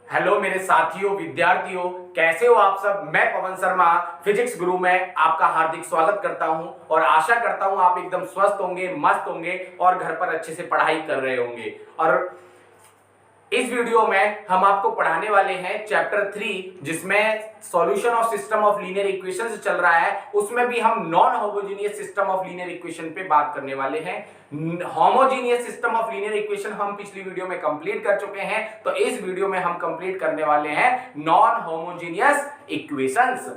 Hello मेरे साथियों विद्यार्थियों, कैसे हो आप सब। मैं पवन शर्मा फिजिक्स गुरु में आपका हार्दिक स्वागत करता हूं और आशा करता हूं आप एकदम स्वस्थ होंगे, मस्त होंगे और घर पर अच्छे से पढ़ाई कर रहे होंगे। और इस वीडियो में हम आपको पढ़ाने वाले हैं चैप्टर 3, जिसमें solution of system of linear equations चल रहा है। उसमें भी हम non homogeneous system of linear equation पे बात करने वाले हैं। Homogeneous system of linear equation हम पिछली वीडियो में कंप्लीट कर चुके हैं, तो इस वीडियो में हम कंप्लीट करने वाले हैं नॉन होमोजेनियस इक्वेशंस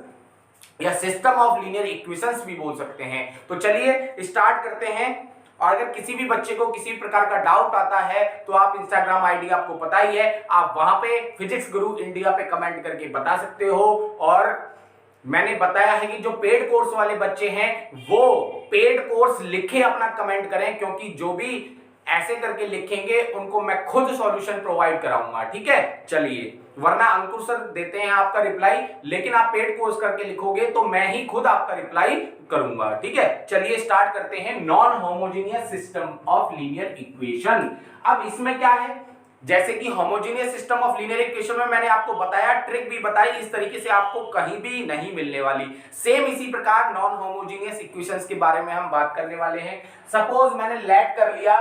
या सिस्टम ऑफ लीनियर इक्वेशंस भी बोल सकते हैं। तो चलिए स्टार्ट करते हैं। और अगर किसी भी बच्चे को किसी प्रकार का डाउट आता है तो आप इंस्टाग्राम आईडी आपको पता ही है, आप वहां पे फिजिक्स गुरु इंडिया पे कमेंट करके बता सकते हो। और मैंने बताया है कि जो पेड कोर्स वाले बच्चे हैं वो पेड कोर्स लिखे अपना कमेंट करें, क्योंकि जो भी ऐसे करके लिखेंगे उनको मैं खुद सॉल्यूशन प्रोवाइड कराऊंगा। ठीक है, चलिए, वरना अंकुर सर देते हैं आपका रिप्लाई, लेकिन आप पेड कोर्स करके लिखोगे तो मैं ही खुद आपका रिप्लाई करूंगा। ठीक है, चलिए स्टार्ट करते हैं। Non homogeneous system of linear equation. अब इसमें क्या है, जैसे कि homogeneous system of linear equation में मैंने आपको बताया, ट्रिक भी बताई, इस तरीके से आपको कहीं भी नहीं मिलने वाली। सेम इसी प्रकार नॉन होमोजेनियस इक्वेशंस के बारे में हम बात करने वाले हैं। सपोज मैंने लेट कर लिया,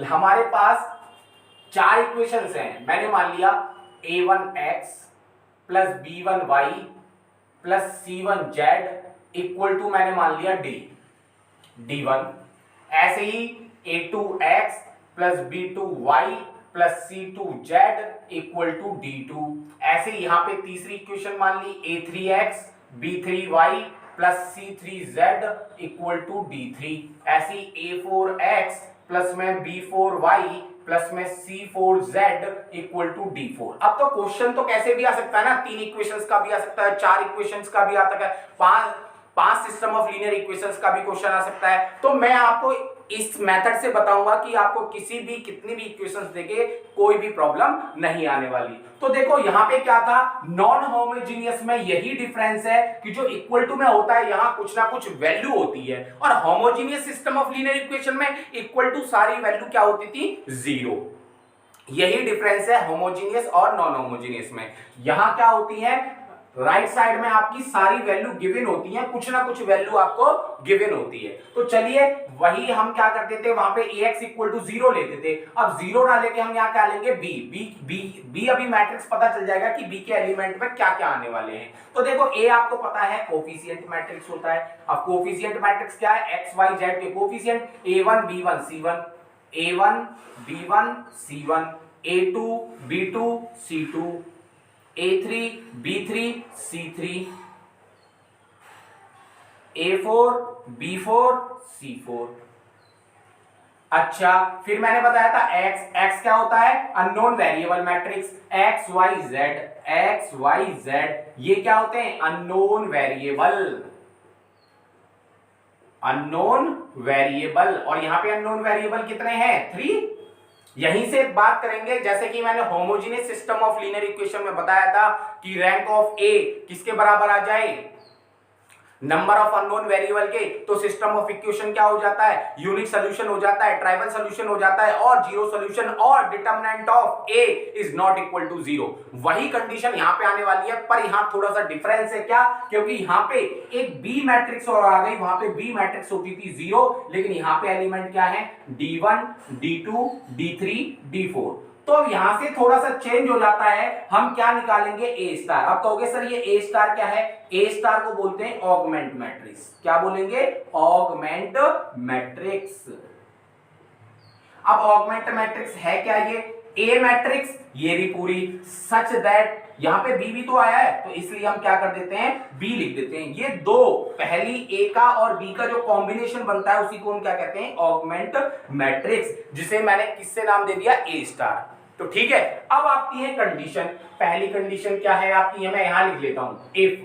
हमारे पास चार इक्वेशंस हैं। मैंने मान लिया a1x plus b1y plus c1z equal to मैंने मान लिया d1। ऐसे ही a2x plus b2y plus c2z equal to d2। ऐसे यहां पे तीसरी इक्वेशन मान ली a3x b3y plus c3z equal to d3। ऐसी a4x प्लस में b4y प्लस में c4z इक्वल टू d4। अब तो क्वेश्चन तो कैसे भी आ सकता है ना, तीन इक्वेशंस का भी आ सकता है, चार इक्वेशंस का भी आता है, पांच सिस्टम ऑफ लीनियर इक्वेशंस का भी क्वेश्चन आ सकता है। तो मैं आपको इस मेथड से बताऊंगा कि आपको किसी भी कितनी भी इक्वेशंस देके कोई भी प्रॉब्लम नहीं आने वाली। तो देखो यहां पे क्या था, नॉन होमोजेनियस में यही डिफरेंस है कि जो इक्वल टू में होता है यहां कुछ ना कुछ वैल्यू होती है, और homogeneous system of linear equation में इक्वल टू सारी वैल्यू क्या होती थी, जीरो। यही डिफरेंस है होमोजेनियस और नॉन होमोजेनियस में। यहां क्या होती है, राइट साइड में आपकी सारी वैल्यू गिवन होती है, कुछ ना कुछ वैल्यू आपको गिवन होती है। तो चलिए वही हम क्या करते थे, वहां पे ax इक्वल टू 0 लेते थे। अब 0 ना लेके हम यहाँ क्या लेंगे, b अभी मैट्रिक्स पता चल जाएगा कि b के एलिमेंट में क्या क्या आने वाले हैं। तो देखो a आपको पता है कोफिशिएंट मैट्रिक्स होता है। अब कोफिशिएंट मैट्रिक्स क्या है, x y z के coefficient a1 b1 c1, a1 b1 c1, a2 b2 c2, a3 b3 c3, a4 b4 c4। अच्छा, फिर मैंने बताया था x क्या होता है, unknown variable matrix. x y z ये क्या होते हैं, अननोन वेरिएबल। और यहां पे अननोन वेरिएबल कितने हैं, 3। यहीं से बात करेंगे, जैसे कि मैंने homogeneous system of linear equation में बताया था कि रैंक ऑफ ए किसके बराबर आ जाए, नंबर ऑफ अननोन वेरिएबल के, तो सिस्टम ऑफ इक्वेशन क्या हो जाता है, यूनिक सॉल्यूशन हो जाता है, ट्राइवल सॉल्यूशन हो जाता है, और जीरो सॉल्यूशन, और determinant of A is not equal to 0। वही कंडीशन यहां पे आने वाली है, पर यहां थोड़ा सा डिफरेंस है। क्या, क्योंकि यहां पे एक बी मैट्रिक्स और आ गई, वहां पे बी मैट्रिक्स होती थी 0, लेकिन यहां पे एलिमेंट क्या है, d1 d2 d3 d4। तो यहां से थोड़ा सा चेंज हो जाता है, हम क्या निकालेंगे, ए स्टार। अब कहोगे सर ये ए स्टार क्या है, ए स्टार को बोलते हैं ऑगमेंट मैट्रिक्स। क्या बोलेंगे, ऑगमेंट मैट्रिक्स। अब ऑगमेंट मैट्रिक्स है क्या, ये ए मैट्रिक्स, ये भी पूरी सच दैट यहां पे बी भी तो आया है, तो इसलिए हम क्या कर देते हैं, बी लिख देते हैं। ये दो, पहली ए का और बी का जो कॉम्बिनेशन बनता है उसी को हम क्या कहते हैं, ऑगमेंट मैट्रिक्स, जिसे मैंने किससे नाम दे दिया, ए स्टार। तो ठीक है, अब आती है कंडीशन। पहली कंडीशन क्या है आपकी, मैं यहां लिख लेता हूं, if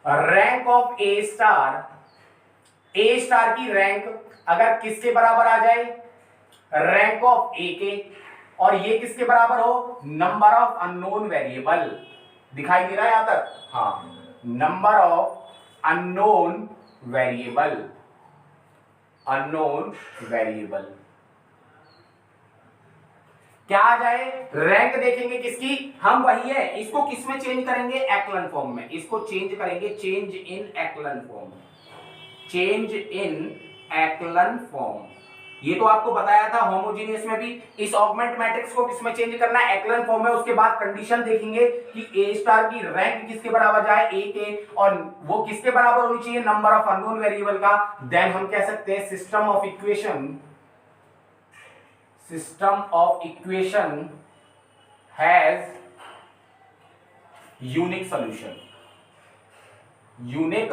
rank of A star की रैंक अगर किसके बराबर आ जाए, रैंक ऑफ ए के, और ये किसके बराबर हो, नंबर ऑफ अननोन वेरिएबल। दिखाई दे रहा है यहां तक, हाँ, नंबर ऑफ अननोन वेरिएबल, क्या आ जाए, रैंक देखेंगे किसकी, हम वही है, इसको किस में चेंज करेंगे, एक्लन फॉर्म में, इसको चेंज करेंगे, change in एक्लन form, change in एक्लन form. ये तो आपको बताया था होमोजेनियस में भी। इस ऑगमेंट मैट्रिक्स को किसमें चेंज करना है, एक्लन फॉर्म में। उसके बाद कंडीशन देखेंगे कि ए स्टार की रैंक किसके बराबर जाए, ए के, और वो किसके बराबर होनी चाहिए, नंबर ऑफ अननोन वेरिएबल का। देन हम कह सकते हैं system of equation, system of equation has unique solution, unique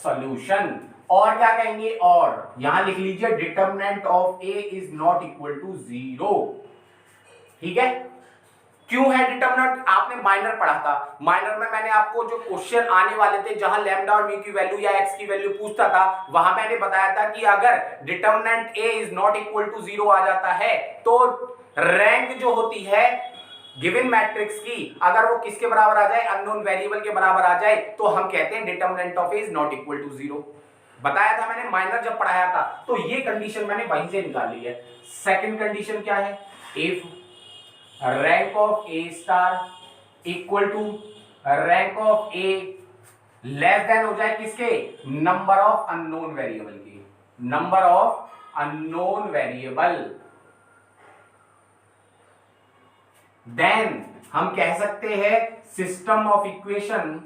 solution. और क्या कहेंगे, और यहां लिख लीजिए determinant of A is not equal to 0। ठीक है, क्यों है डिटरमिनेंट, आपने माइनर पढ़ा था, माइनर में मैंने आपको जो क्वेश्चन आने वाले थे जहां लैम्डा और म्यू की वैल्यू या एक्स की वैल्यू पूछता था, वहां मैंने बताया था कि अगर determinant A is not equal to 0 आ जाता है तो रैंक जो होती है गिवन मैट्रिक्स की, अगर वो किसके बराबर आ जाए, अननोन वेरिएबल के बराबर आ जाए, तो हम कहते हैं determinant of A is not equal to 0। बताया था मैंने माइनर जब पढ़ाया था, तो ये कंडीशन मैंने वहीं से निकाली है। सेकंड कंडीशन क्या है, if rank of A star equal to rank of A less than हो जाए किसके, नंबर ऑफ अननोन वेरिएबल के, number of unknown variable, then हम कह सकते हैं system of equation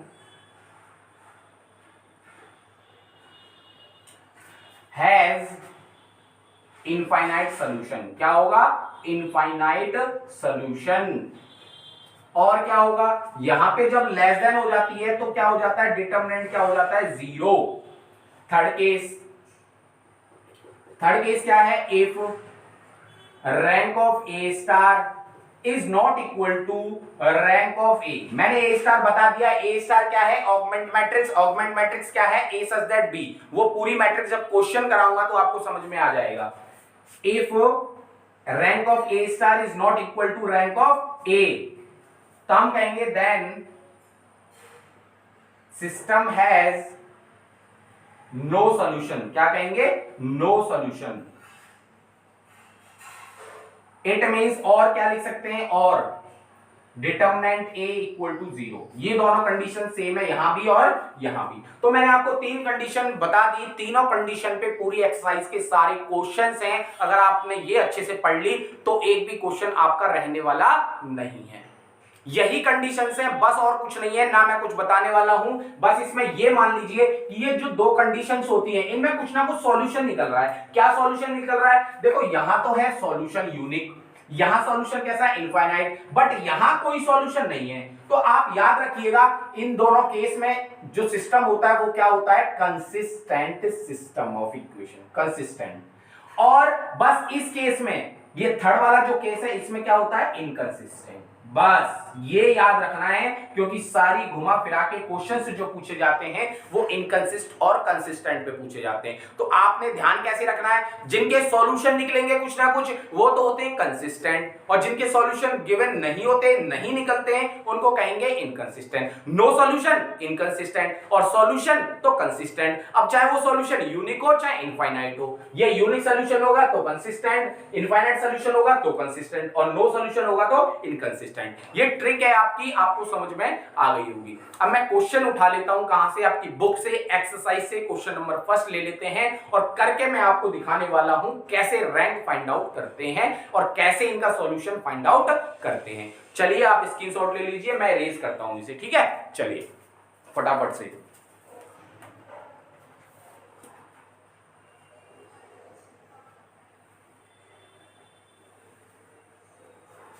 has infinite solution. क्या होगा, इनफाइनाइट सॉल्यूशन। और क्या होगा, यहां पे जब लेस देन हो जाती है तो क्या हो जाता है, डिटरमिनेंट क्या हो जाता है, 0। थर्ड केस, थर्ड केस क्या है, if rank of A star is not equal to rank of A. मैंने ए स्टार बता दिया, ए स्टार क्या है, ऑगमेंट मैट्रिक्स, ऑगमेंट मैट्रिक्स क्या है, ए सच दैट बी। वो पूरी मैट्रिक्स जब क्वेश्चन कराऊंगा तो आपको समझ में आ जाएगा। If rank of A star is not equal to rank of A, तो हम कहेंगे then system has no solution. क्या कहेंगे, नो सॉल्यूशन। इट मीन्स, और क्या लिख सकते हैं, और डिटरमिनेंट ए इक्वल टू 0। ये दोनों कंडीशन सेम है यहां भी और यहां भी। तो मैंने आपको तीन कंडीशन बता दी, तीनों कंडीशन पे पूरी एक्सरसाइज के सारे क्वेश्चंस हैं। अगर आपने ये अच्छे से पढ़ ली तो एक भी क्वेश्चन आपका रहने वाला नहीं है। यही कंडीशंस हैं, बस और कुछ नहीं है, ना मैं कुछ बताने वाला हूं। बस इसमें ये मान लीजिए कि ये जो दो कंडीशंस होती हैं इनमें कुछ ना कुछ सॉल्यूशन निकल रहा है। क्या सॉल्यूशन निकल रहा है, देखो यहां तो है सॉल्यूशन यूनिक, यहां सॉल्यूशन कैसा है, इनफाइनाइट, बट यहां कोई सॉल्यूशन नहीं है। तो आप याद रखिएगा इन दोनों केस में जो सिस्टम होता है वो क्या होता है, consistent system of equation, consistent. और बस इस केस में, ये थर्ड वाला जो केस है, इसमें क्या होता है, इनकंसिस्टेंट। बस ये याद रखना है, क्योंकि सारी घुमा फिरा के क्वेश्चंस जो पूछे जाते हैं वो इनकंसिस्ट और कंसिस्टेंट पे पूछे जाते हैं। तो आपने ध्यान कैसे रखना है, जिनके सॉल्यूशन निकलेंगे कुछ ना कुछ वो तो होते हैं कंसिस्टेंट, और जिनके सॉल्यूशन गिवन नहीं होते, नहीं निकलते हैं, उनको कहेंगे इनकंसिस्टेंट। नो सॉल्यूशन इनकंसिस्टेंट, और सॉल्यूशन तो कंसिस्टेंट। अब चाहे वो सॉल्यूशन यूनिक हो चाहे इनफाइनाइट हो, ये यूनिक सॉल्यूशन होगा तो कंसिस्टेंट, इनफाइनाइट सॉल्यूशन होगा तो कंसिस्टेंट, और नो सॉल्यूशन होगा तो इनकंसिस्टेंट। ये ट्रिक है आपकी, आपको समझ में आ गई होगी। अब मैं क्वेश्चन उठा लेता हूं, कहां से, आपकी बुक से, एक्सरसाइज से, क्वेश्चन नंबर फर्स्ट ले लेते हैं, और करके मैं आपको दिखाने वाला हूं कैसे रैंक फाइंड आउट करते हैं और कैसे इनका सॉल्यूशन फाइंड आउट करते हैं। चलिए आप स्क्रीनशॉट ले लीजिए, मैं इरेज करता हूं इसे, ठीक है। चलिए फटाफट से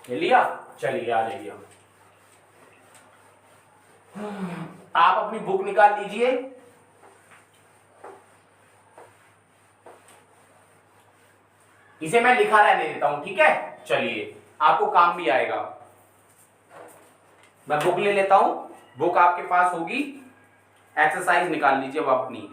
ले लिया, चलिए आ जाइए। आप अपनी बुक निकाल लीजिए, इसे मैं लिखा रहने देता हूं, ठीक है। चलिए आपको काम भी आएगा। मैं बुक ले लेता हूं, बुक आपके पास होगी, एक्सरसाइज निकाल लीजिए अब अपनी।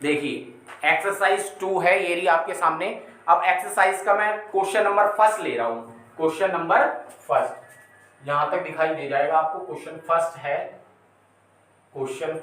देखिए एक्सरसाइज 2 है ये रही आपके सामने। अब एक्सरसाइज का मैं क्वेश्चन नंबर फर्स्ट ले रहा हूं, क्वेश्चन नंबर फर्स्ट, यहां तक दिखाई दे जाएगा आपको, क्वेश्चन फर्स्ट है। क्वेश्चन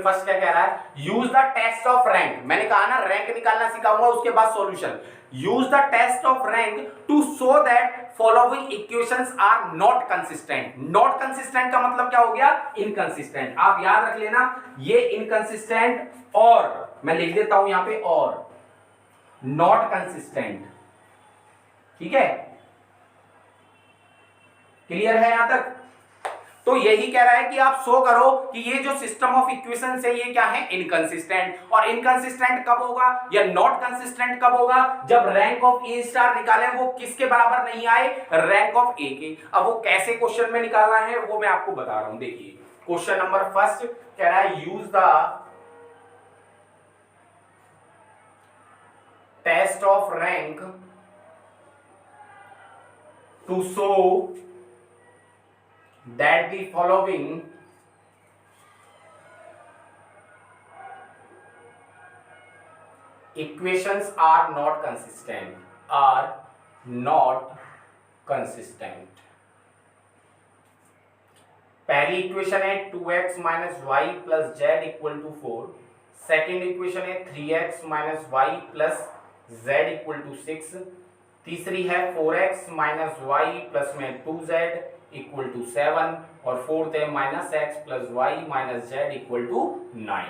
फर्स्ट क्या कह रहा है? Use the test of rank. मैंने कहा ना रैंक निकालना सिखाऊंगा, उसके बाद solution. Use the test of rank to show that following equations are not consistent. Not consistent का मतलब क्या हो गया? इनकंसिस्टेंट। आप याद रख लेना ये इनकंसिस्टेंट, और मैं लिख देता हूं यहां पे और नॉट कंसिस्टेंट। ठीक है, क्लियर है यहां तक? तो यही कह रहा है कि आप शो करो कि ये जो सिस्टम ऑफ इक्वेशंस है ये क्या है? इनकंसिस्टेंट। और इनकंसिस्टेंट कब होगा या नॉट कंसिस्टेंट कब होगा? जब रैंक ऑफ ए स्टार निकाले वो किसके बराबर नहीं आए? रैंक ऑफ ए के। अब वो कैसे क्वेश्चन में निकालना है वो मैं आपको बता रहा हूं। देखिए क्वेश्चन नंबर फर्स्ट कह रहा है use the test of rank to show that the following equations are not consistent, पहली इक्वेशन है 2x minus Y plus Z equal to 4। Second equation है 3x minus Y plus Z equal to 6। तीसरी है 4x minus Y plus में 2z equal to 7। और fourth है minus X plus Y minus Z equal to 9।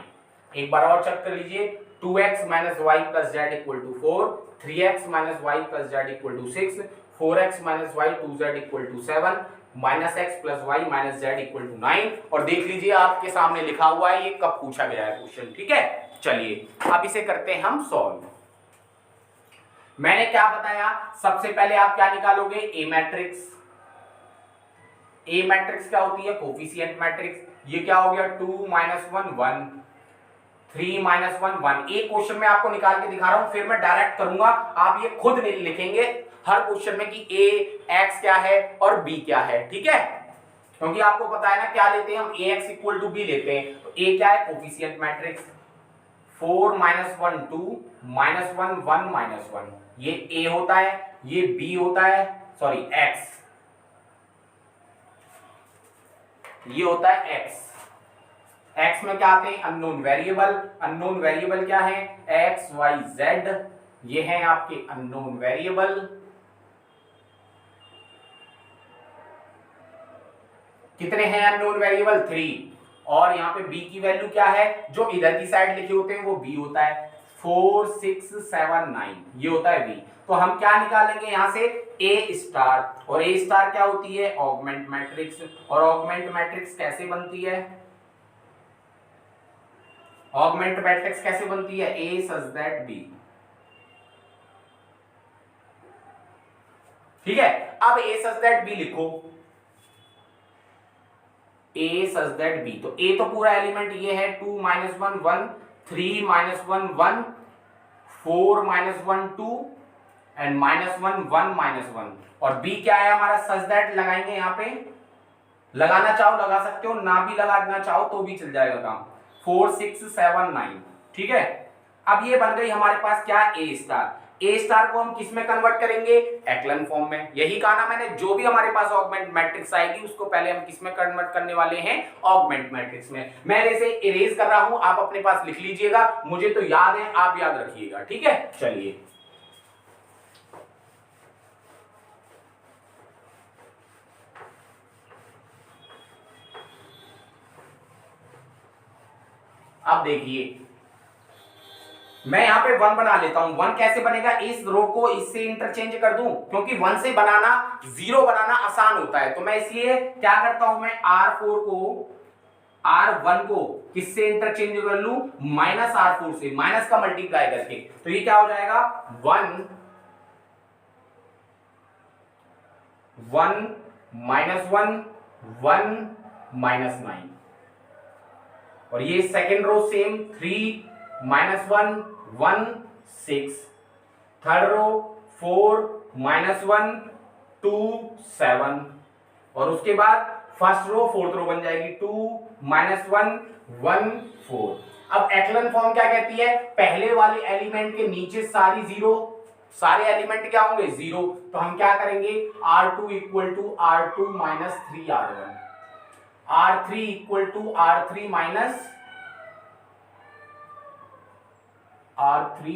एक बार और check कर लीजिए 2x minus Y plus Z equal to 4, 3x minus Y plus Z equal to 6, 4x minus Y 2z equal to 7, minus X plus Y minus Z equal to 9। और देख लीजिए आपके सामने लिखा हुआ है ये कब पूछा गया है क्वेश्चन। ठीक है, चलिए अब इसे करते हैं हम सॉल्व। मैंने क्या बताया? सबसे पहले आप क्या निकालोगे? ए मैट्रिक्स। ए मैट्रिक्स क्या होती है? Coefficient matrix. ये क्या हो गया? 2 माइनस 1 1, 3 माइनस 1 1। एक क्वेश्चन में आपको निकाल के दिखा रहा हूं, फिर मैं डायरेक्ट करूंगा। आप ये खुद नहीं लिखेंगे हर क्वेश्चन में कि ए एक्स क्या है और बी क्या है। ठीक है, क्योंकि आपको पता है ना क्या लेते हैं हम? ए एक्स इक्वल टू बी लेते हैं। तो ए क्या है? Coefficient matrix. 4 minus 1 2 minus 1 1 minus 1, ये ए होता है, ये बी होता है, सॉरी एक्स, ये होता है x। x में क्या आते हैं? Unknown variable. अननोन वेरिएबल क्या है? x y z, ये हैं आपके अननोन वेरिएबल। कितने हैं अननोन वेरिएबल? 3। और यहाँ पे b की वैल्यू क्या है? जो इधर की साइड लिखे होते हैं वो b होता है। 4 6 7 9 ये होता है b। तो हम क्या निकालेंगे यहां से? ए स्टार। और ए स्टार क्या होती है? Augment matrix. और ऑगमेंट मैट्रिक्स कैसे बनती है? ऑगमेंट मैट्रिक्स कैसे बनती है? ए सच दैट बी। ठीक है, अब ए सच दैट बी लिखो। ए सच दैट बी, तो ए तो पूरा एलिमेंट ये है 2 minus 1 1, 3 minus 1 1, 4 minus 1 2 and minus 1 1 minus 1। और बी क्या है हमारा? सच दैट लगाएंगे यहाँ पे। लगाना चाहो लगा सकते हो, ना भी लगाना चाहो तो भी चल जाएगा काम। 4 6 7 9। ठीक है, अब ये बन गई हमारे पास क्या? ए स्टार। ए स्टार को हम किस में कन्वर्ट करेंगे? एक्लन फॉर्म में। यही कहा ना मैंने, जो भी हमारे पास ऑगमेंट मैट्रिक्स आएगी उसको पहले हम किस में कन्वर्ट करने वाले हैं? ऑगमेंट मैट्रिक्स में। मैं इसे इरेज कर रहा हूं, आप अपने पास लिख लीजिएगा। मुझे तो याद है, आप याद रखिएगा। ठीक है, चलिए अब देखिए मैं यहां पे 1 बना लेता हूं। 1 कैसे बनेगा? इस रो को इससे इंटरचेंज कर दूं, क्योंकि 1 से बनाना 0 बनाना आसान होता है। तो मैं इसलिए क्या करता हूं? मैं R4 को R1 को किससे इंटरचेंज कर लूं? माइनस R4 से, माइनस का मल्टीप्लाई करके। तो ये क्या हो जाएगा? 1 1 माइनस 1 1 माइनस 9। और ये second row same 3 minus 1 1 6। Third row 4 minus 1 2 7। और उसके बाद फर्स्ट रो फोर्थ रो बन जाएगी 2 माइनस 1 1 4। अब एक्लन फॉर्म क्या कहती है? पहले वाले एलिमेंट के नीचे सारी जीरो, सारे एलिमेंट क्या होंगे? 0। तो हम क्या करेंगे? R2 equal to R2 minus 3R1। R3 equal to R3 minus R3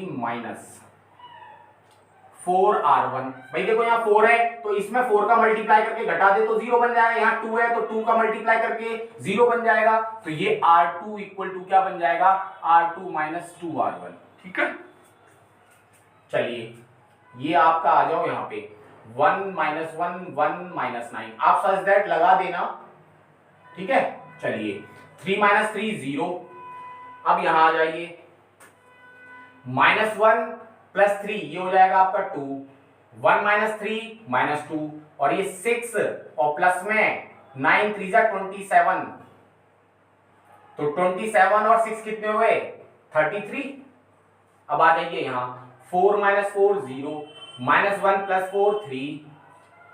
4R1। भाई देखो यहाँ 4 है तो इसमें 4 का मल्टीप्लाई करके घटा दे तो 0 बन जाएगा, यहाँ 2 है तो 2 का मल्टीप्लाई करके 0 बन जाएगा, तो ये R2 इक्वल टू क्या बन जाएगा, R2 माइनस 2R1। ठीक है, चलिए ये आपका आ जाओ यहाँ पे 1 माइनस 1 1 माइनस 9, आप सच दैट लगा देना। ठीक है, चलिए 3 माइनस 3 0। अब यहां आ जाइए, -1 + 3 ये हो जाएगा आपका 2, 1 - 3 -2, और ये 6 और प्लस में 9 3 जा 27, तो 27 और 6 कितने हुए 33। अब आ जाइए यहां 4 - 4 0, -1 + 4 3,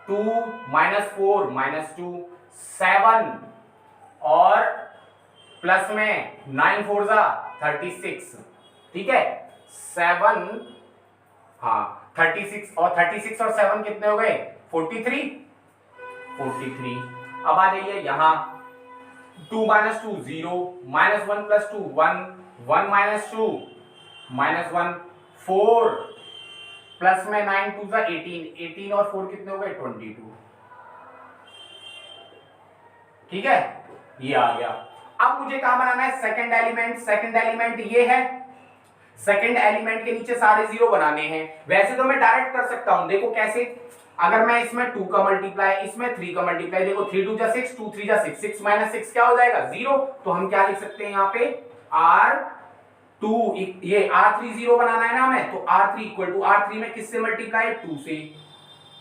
2 - 4 -2 7, और प्लस में 9 4 जा 36। ठीक है, 7, हाँ 36 और 7 कितने हो गए 43। अब आ जाइए यहां 2 - 2 0, -1 + 2 1, 1 - 2 -1 4, प्लस में 9 2 जा 18 और 4 कितने हो गए 22। ठीक है, ये आ गया। अब मुझे कहां बनाना है सेकंड एलिमेंट। सेकंड एलिमेंट ये है, सेकंड एलिमेंट के नीचे सारे जीरो बनाने हैं। वैसे तो मैं डायरेक्ट कर सकता हूं, देखो कैसे, अगर मैं इसमें 2 का मल्टीप्लाई, इसमें 3 का मल्टीप्लाई, देखो 3 2 जा 6, 2 3 जा 6, 6 - 6 क्या हो जाएगा 0, तो हम क्या लिख सकते हैं यहाँ पे R2, ये R3 0 बनाना है ना हमें, तो R3 इक्वल टू R3 में किससे मल्टीप्लाई 2 से,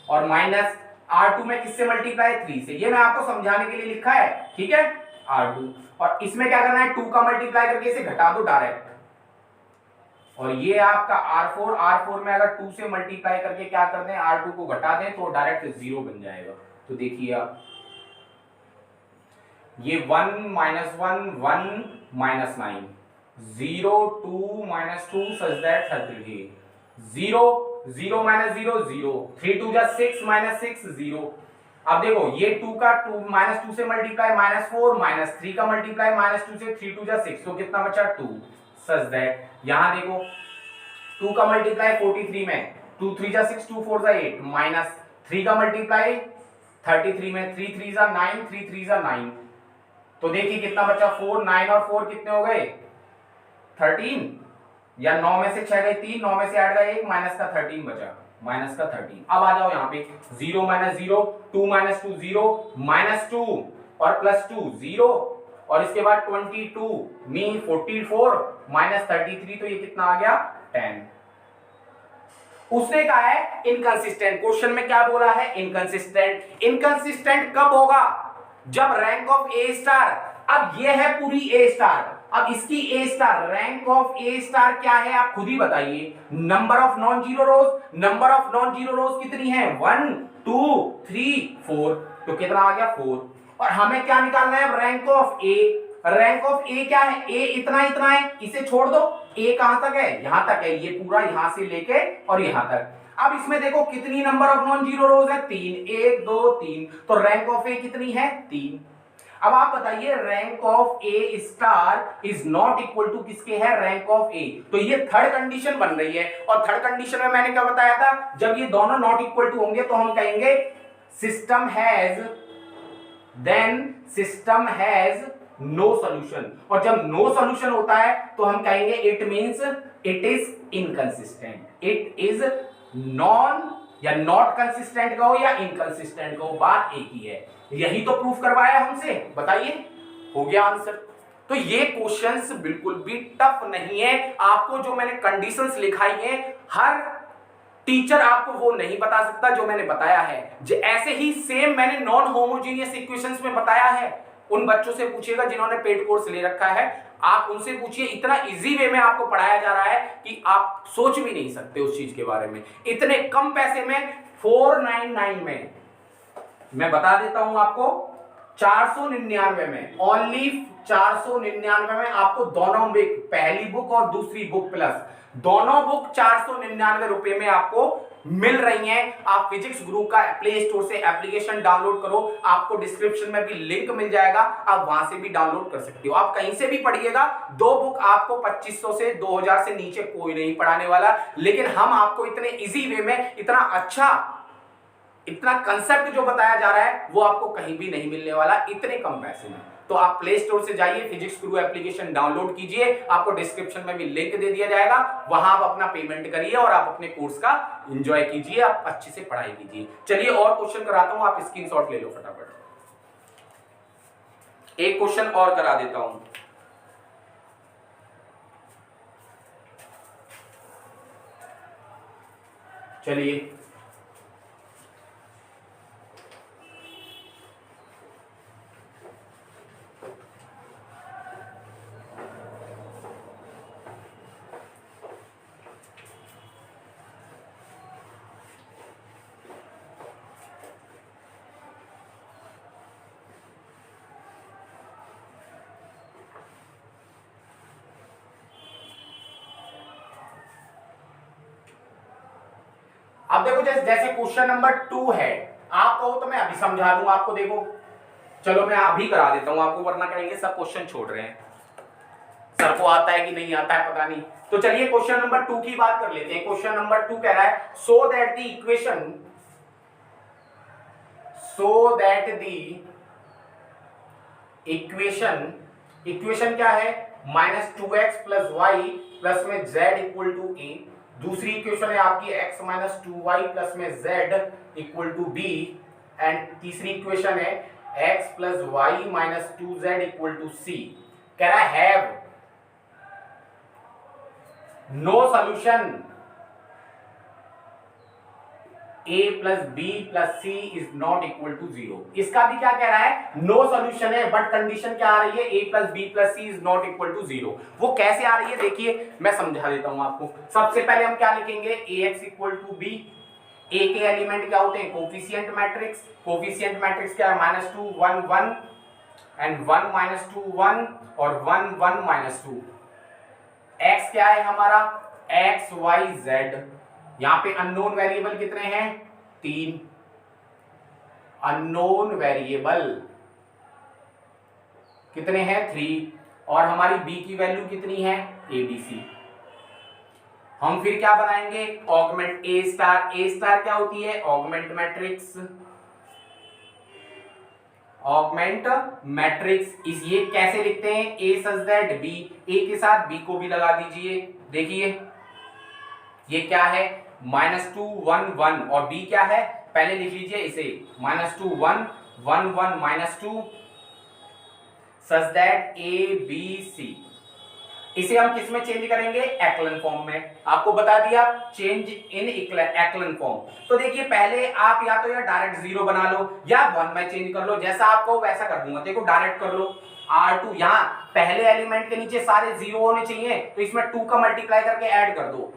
और माइनस R2 में किससे मल्टीप्लाई 3 से। ये मैं आपको समझाने के लिए लिखा है। ठीक है, R2, और इसमें क्या करना है 2 का मल्टीप्लाई करके इसे घटा दो डायरेक्ट, और ये आपका R4 में अगर 2 से मल्टीप्लाई करके क्या कर दें R2 को घटा दें तो डायरेक्ट 0 बन जाएगा। तो देखिए आप, ये 1 - 1 1 -9 0 2 - 2 such that 33 0 0 - 0 0, 3 2 जा 6 -6 0। अब देखो ये 2 का 2 -2 से मल्टीप्लाई -4, -3 का मल्टीप्लाई -2 से 3 2 जा 6, तो कितना बचा 2, सच दैट यहां देखो 2 का मल्टीप्लाई 43 में 2 3 जा 6, 2 4 जा 8, -3 का मल्टीप्लाई 33 में 3 3 जा 9, 3 3 जा 9, तो देखिए कितना बचा 4, 9 और 4 कितने हो गए 13, या 9 में से 6 गए 3, 9 में से 8 गए 1, माइनस का 13 बचा, माइनस का 13। अब आ जाओ यहाँ पे 0 - 0 2 - 2 0, -2 और +2 0, और इसके बाद 22 में 44 -33, तो ये कितना आ गया 10। उसने कहा है इनकंसिस्टेंट, क्वेश्चन में क्या बोला है इनकंसिस्टेंट। इनकंसिस्टेंट कब होगा, जब रैंक ऑफ ए स्टार, अब ये है पूरी ए स्टार, अब इसकी A star, rank of A star क्या है आप खुद ही बताइए, number of non zero rows, number of non zero rows कितनी है 1 2 3 4, तो कितना आ गया 4, और हमें क्या निकालना है rank of A. Rank of A क्या है, ए इतना इतना है, इसे छोड़ दो, ए कहां तक है यहां तक है, ये पूरा यहां से लेके और यहां तक। अब इसमें देखो कितनी नंबर ऑफ नॉन जीरो रोज है 3, 1 2 3, तो रैंक ऑफ ए कितनी है 3। अब आप बताइए rank of A star is not equal to किसके है रैंक ऑफ ए, तो ये थर्ड कंडीशन बन रही है, और थर्ड कंडीशन में मैंने क्या बताया था, जब ये दोनों नॉट इक्वल टू होंगे तो हम कहेंगे system has, then system has no solution, और जब नो सॉल्यूशन होता है तो हम कहेंगे it means it is inconsistent, it is non या नॉट कंसिस्टेंट कहो या इनकंसिस्टेंट कहो, बात एक ही है। यही तो प्रूफ करवाया हमसे, बताइए हो गया आंसर। तो ये क्वेश्चंस बिल्कुल भी टफ नहीं है, आपको जो मैंने कंडीशंस लिखाई हैं हर टीचर आपको वो नहीं बता सकता जो मैंने बताया है, ऐसे ही सेम मैंने नॉन होमोजेनियस इक्वेशंस में बताया है। उन बच्चों से पूछिएगा जिन्होंने पेड कोर्स ले रखा है, आप उनसे पूछिए, इतना इजी वे में आपको पढ़ाया जा रहा है कि आप सोच भी नहीं सकते उस चीज के बारे में। इतने कम पैसे में 499 में मैं बता देता हूं आपको, 499 में ओनली 499 में आपको दोनों बुक, पहली बुक और दूसरी बुक प्लस दोनों बुक 499 रुपए में आपको मिल रही हैं। आप फिजिक्स गुरु का प्ले स्टोर से एप्लीकेशन डाउनलोड करो, आपको डिस्क्रिप्शन में भी लिंक मिल जाएगा, आप वहां से भी डाउनलोड कर सकते हो। आप कहीं से भी पढ़िएगा, दो बुक आपको 2500 से 2000 से नीचे कोई नहीं पढ़ाने वाला, लेकिन हम आपको इतने इजी वे में इतना अच्छा, इतना कंसेप्ट जो बताया जा रहा है वो आपको कहीं भी नहीं मिलने वाला इतने कम पैसे में। तो आप प्ले स्टोर से जाइए, फिजिक्स गुरु एप्लीकेशन डाउनलोड कीजिए, आपको डिस्क्रिप्शन में भी लिंक दे दिया जाएगा, वहां आप अपना पेमेंट करिए और आप अपने कोर्स का एंजॉय कीजिए, आप अच्छे से पढ़ाई कीजिए। चलिए और क्वेश्चन कराता हूं, आप स्क्रीनशॉट ले लो फटाफट। एक क्वेश्चन और करा देता हूं। चलिए अब देखो, जैसे क्वेश्चन नंबर 2 है, आप कहो तो मैं अभी समझा दूं आपको। देखो चलो मैं अभी करा देता हूं आपको, वरना कहेंगे सब क्वेश्चन छोड़ रहे हैं, सर को आता है कि नहीं आता है पता नहीं। तो चलिए क्वेश्चन नंबर 2 की बात कर लेते हैं। क्वेश्चन नंबर 2 कह रहा है सो दैट द इक्वेशन क्या है, -2x + y प्लस में z = a। दूसरी इक्वेशन है आपकी x - 2y प्लस में z = b। एंड तीसरी इक्वेशन है x + y - 2z = c। कह रहा है have no solution a + b + c is not equal to 0। इसका भी क्या कह रहा है, नो सॉल्यूशन है, बट कंडीशन क्या आ रही है, a + b + c is not equal to 0। वो कैसे आ रही है देखिए, मैं समझा देता हूं आपको। सबसे पहले हम क्या लिखेंगे, ax = b। a के एलिमेंट क्या होते हैं, कोफिशिएंट मैट्रिक्स। कोफिशिएंट मैट्रिक्स क्या है, -2 1 1 एंड 1 - 2 1 और 1 1 - 2। x क्या है हमारा, x y z। यहां पे अननोन वेरिएबल कितने हैं, 3 अननोन वेरिएबल कितने हैं, 3। और हमारी b की वैल्यू कितनी है, abc। हम फिर क्या बनाएंगे, ऑगमेंट a स्टार क्या होती है, ऑगमेंट मैट्रिक्स। ऑगमेंट मैट्रिक्स इस ये कैसे लिखते हैं, a such that b, a के साथ b को भी लगा दीजिए। देखिए ये क्या है, -2 1 1 और b क्या है, पहले लिख लीजिए इसे, -2 1 1 1 -2 such that a b c। इसे हम किस में चेंज करेंगे, एक्लन फॉर्म में। आपको बता दिया चेंज इन एक्लन फॉर्म। तो देखिए पहले आप या तो या डायरेक्ट 0 बना लो या 1 में चेंज कर लो, जैसा आपको वैसा कर दूंगा। देखो डायरेक्ट कर लो, R2 यहाँ पहले एलिमेंट के नीचे सारे 0 होने चाहिए, तो इसमें 2 का मल्टीप्लाई करके ऐड कर दो,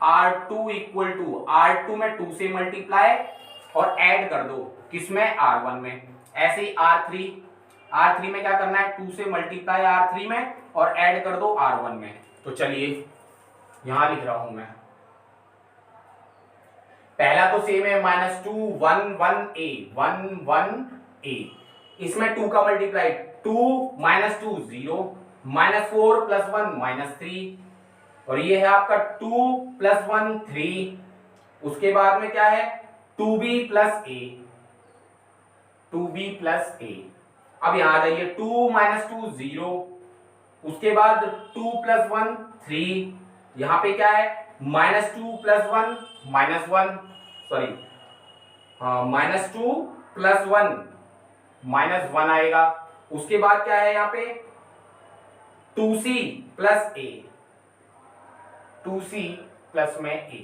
R2 इक्वल टू R2 में 2 से मल्टीप्लाई और ऐड कर दो किसमें, R1 में। ऐसे ही R3 में क्या करना है, 2 से मल्टीप्लाई R3 में और ऐड कर दो R1 में। तो चलिए यहां लिख रहा हूं मैं, पहला तो सेम है, -2 1 1 a। इसमें 2 का मल्टीप्लाई, 2 -2 0 -4 + 1 -3 और ये है आपका 2 + 1 3। उसके बाद में क्या है, 2b + a। अब यहां आ जाइए, 2 - 2 0, उसके बाद 2 + 1 3। यहां पे क्या है, -2 + 1 -1 सॉरी -2 + 1 -1 आएगा। उसके बाद क्या है यहाँ पे, 2c + a, 2c प्लस में a।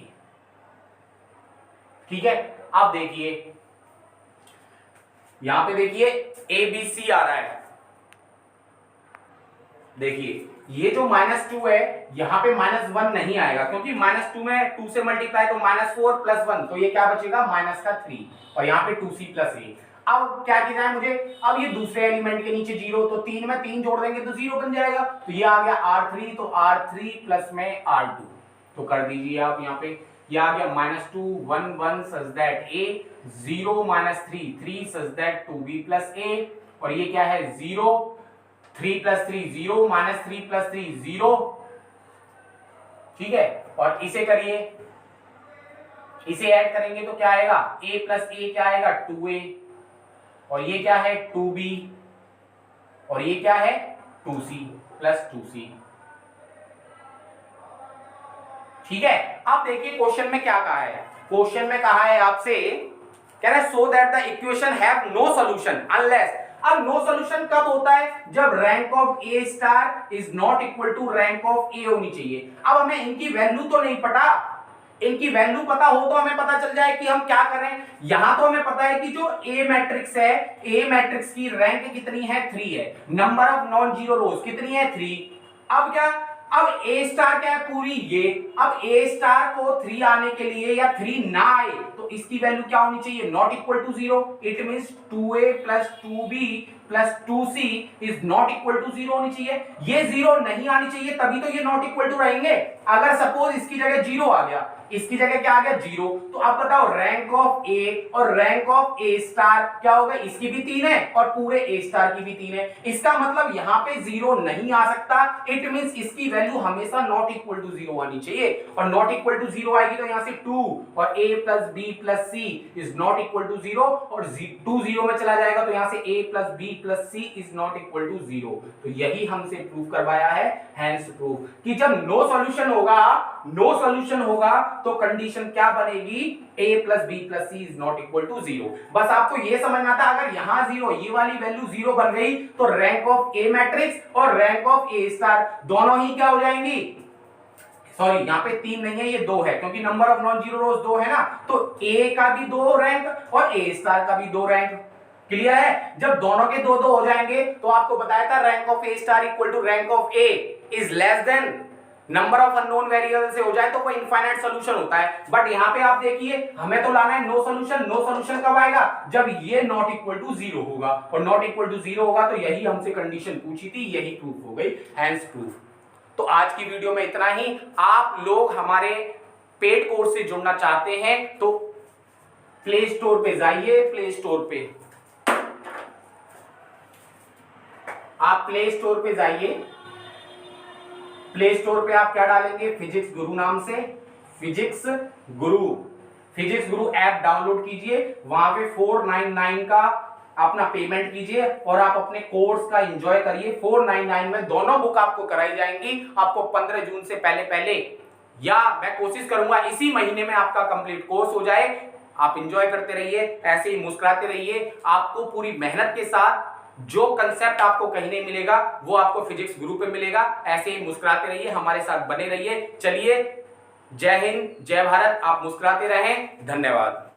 ठीक है, अब देखिए यहां पे देखिए ABC आ रहा है, देखिए ये जो -2 है यहाँ पे -1 नहीं आएगा, क्योंकि -2 में 2 से मल्टीप्लाई तो -4 + 1, तो ये क्या बचेगा -3 और यहाँ पे 2c + a। अब क्या किया जाए मुझे, अब ये दूसरे एलिमेंट के नीचे 0, तो 3 में 3 जोड़ देंगे तो 0 बन जाएगा, तो ये आ गया R3, तो R3 प्लस में R2, तो कर दीजिए आप यहाँ पे, ये आ गया -2 1 1 such that a, 0 -3 3 such that 2b + a, और ये क्या है 0 3 + 3 0 -3 + 3 0, ठीक है। और इसे करिए, इसे ऐड करेंगे तो क्या आएगा, a + a क्या आएगा 2a, और ये क्या है 2b, और ये क्या है 2c + 2c, ठीक है। अब देखिए क्वेश्चन में क्या कहा है, क्वेश्चन में कहा है आपसे, कह रहा है so that the equation have no solution unless. अब नो सॉल्यूशन कब होता है, जब rank of A star is not equal to rank of A होनी चाहिए। अब हमें इनकी वैल्यू तो नहीं पता, इनकी वैल्यू पता हो तो हमें पता चल जाए कि हम क्या करें। यहां तो हमें पता है कि जो ए मैट्रिक्स है, ए मैट्रिक्स की रैंक कितनी है 3 है, number of non zero rows कितनी है 3। अब क्या, अब ए स्टार क्या है पूरी ये, अब ए स्टार को 3 आने के लिए या 3 ना आए तो इसकी वैल्यू क्या होनी चाहिए, not equal to 0। It means 2a + 2b + 2c is not equal to 0 होनी चाहिए। ये 0 नहीं आनी चाहिए, तभी तो ये नॉट इक्वल टू रहेंगे। अगर सपोज इसकी जगह 0 आ गया, इसकी जगह क्या आ गया 0, तो अब बताओ रैंक ऑफ ए और रैंक ऑफ ए स्टार क्या होगा, इसकी भी 3 है और पूरे ए स्टार की भी 3 है। इसका मतलब यहाँ पे 0 नहीं आ सकता, इट मींस इसकी वैल्यू हमेशा नॉट इक्वल टू 0 आनी चाहिए, और नॉट इक्वल टू 0 आएगी तो यहाँ से 2 और a + b + c is not equal to 0, और 2 0 में चला जाएगा तो यहाँ से a + b + c is not equal to 0। तो यही हमसे प्रूव करवाया है, हैंस प्रूफ कि जब नो सॉल्यूशन होगा, नो सॉल्यूशन होगा तो कंडीशन क्या बनेगी, a + b + c is not equal to 0। बस आपको ये समझना था, अगर यहां 0, ये वाली वैल्यू 0 बन गई तो रैंक ऑफ ए मैट्रिक्स और रैंक ऑफ ए स्टार दोनों ही क्या हो जाएंगी, सॉरी यहाँ पे 3 नहीं है, ये 2 है, क्योंकि नंबर ऑफ नॉन जीरो रोज 2 है ना, तो a का भी 2 रैंक और a स्टार का भी 2 रैंक। क्लियर है, जब दोनों के 2 2 हो जाएंगे तो आपको बताया था rank of A star equal to rank of A is less than number of unknown variable से हो जाए तो वो इनफाइनाइट सॉल्यूशन होता है। बट यहाँ पे आप देखिए हमें तो लाना है नो सॉल्यूशन। नो सॉल्यूशन कब आएगा, जब ये नॉट इक्वल टू 0 होगा, और नॉट इक्वल टू 0 होगा तो यही हमसे कंडीशन पूछी थी, यही प्रूफ हो गई, हैंस प्रूफ। तो आज की वीडियो में इतना ही। आप लोग हमारे पेड कोर्स से जुड़ना चाहते हैं तो प्ले स्टोर पे जाइए, प्ले स्टोर पे आप प्ले स्टोर पे जाइए, प्ले स्टोर पे आप क्या डालेंगे, फिजिक्स गुरु नाम से, फिजिक्स गुरु ऐप डाउनलोड कीजिए, वहां पे 499 का अपना पेमेंट कीजिए और आप अपने कोर्स का एंजॉय करिए। 499 में दोनों बुक आपको कराई जाएंगी, आपको 15 जून से पहले या मैं कोशिश करूंगा इसी महीने में आपका कंप्लीट कोर्स हो जाए। आप एंजॉय करते रहिए, ऐसे ही मुस्कुराते रहिए, आपको पूरी मेहनत के साथ जो कंसेप्ट आपको कहीं नहीं मिलेगा वो आपको फिजिक्स गुरु पे मिलेगा। ऐसे ही मुस्कुराते रहिए, हमारे साथ बने रहिए। चलिए, जय हिंद, जय भारत। आप मुस्कुराते रहें, धन्यवाद।